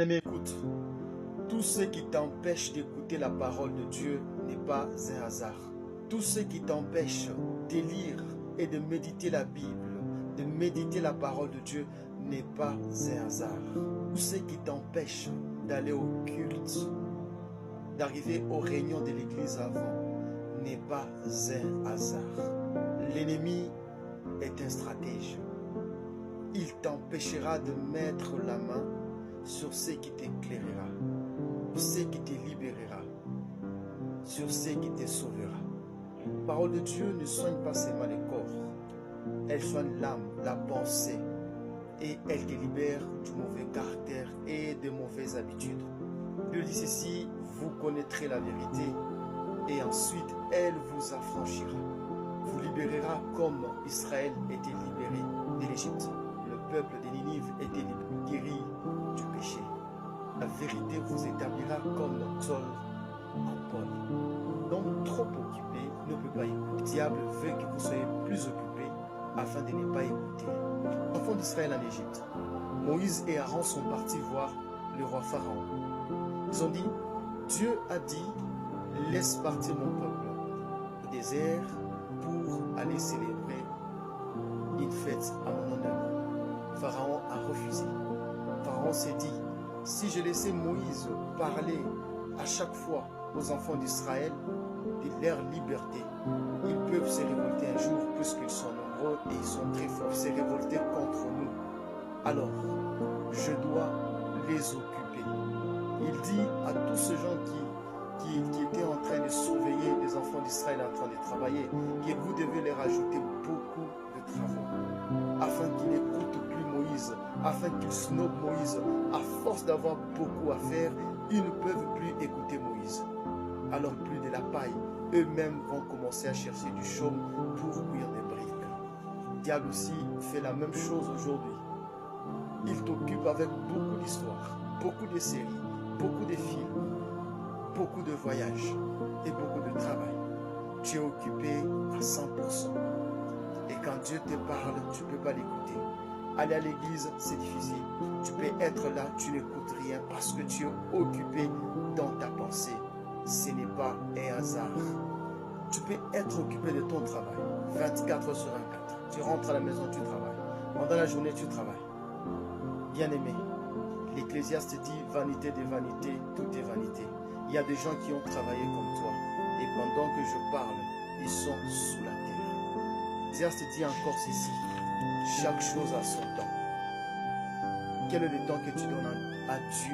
Bien-aimé, écoute, tout ce qui t'empêche d'écouter la parole de Dieu n'est pas un hasard. Tout ce qui t'empêche de lire et de méditer la Bible, de méditer la parole de Dieu n'est pas un hasard. Tout ce qui t'empêche d'aller au culte, d'arriver aux réunions de l'église avant, n'est pas un hasard. L'ennemi est un stratège. Il t'empêchera de mettre la main sur ce qui t'éclairera, sur ce qui te libérera, sur ce qui te sauvera. La parole de Dieu ne soigne pas seulement le corps, elle soigne l'âme, la pensée, et elle te libère du mauvais caractère et des mauvaises habitudes. Dieu dit ceci, vous connaîtrez la vérité, et ensuite elle vous affranchira, vous libérera comme Israël était libéré de l'Égypte. Le peuple de Ninive était guéri du péché. La vérité vous établira comme Saul en Paul. Donc, trop occupé ne peut pas écouter. Le diable veut que vous soyez plus occupé afin de ne pas écouter. Enfants d'Israël en Égypte, Moïse et Aaron sont partis voir le roi Pharaon. Ils ont dit, Dieu a dit, laisse partir mon peuple au désert pour aller célébrer une fête à mon honneur. Pharaon a refusé. Pharaon s'est dit, si je laissais Moïse parler à chaque fois aux enfants d'Israël de leur liberté, ils peuvent se révolter un jour puisqu'ils sont nombreux et ils sont très forts, se révolter contre nous. Alors, je dois les occuper. Il dit à tous ces gens qui étaient en train de surveiller les enfants d'Israël en train de travailler, que vous devez leur ajouter beaucoup de travaux, afin qu'ils n'écoutent plus Moïse, afin qu'ils snobent Moïse. À force d'avoir beaucoup à faire, ils ne peuvent plus écouter Moïse. Alors plus de la paille, eux-mêmes vont commencer à chercher du chaume pour cuire des briques. Le diable aussi fait la même chose aujourd'hui. Il t'occupe avec beaucoup d'histoires, beaucoup de séries, beaucoup de films, beaucoup de voyages et beaucoup de travail. Tu es occupé à 100%. Et quand Dieu te parle, tu ne peux pas l'écouter. Aller à l'église, c'est difficile. Tu peux être là, tu n'écoutes rien parce que tu es occupé dans ta pensée. Ce n'est pas un hasard. Tu peux être occupé de ton travail, 24 heures sur 24. Tu rentres à la maison, tu travailles. Pendant la journée, tu travailles. Bien-aimé, l'Ecclésiaste dit vanité des vanités, tout est vanité. Il y a des gens qui ont travaillé comme toi. Et pendant que je parle, ils sont sous la terre. L'Ecclésiaste dit encore ceci. Chaque chose a son temps. Quel est le temps que tu donnes à Dieu?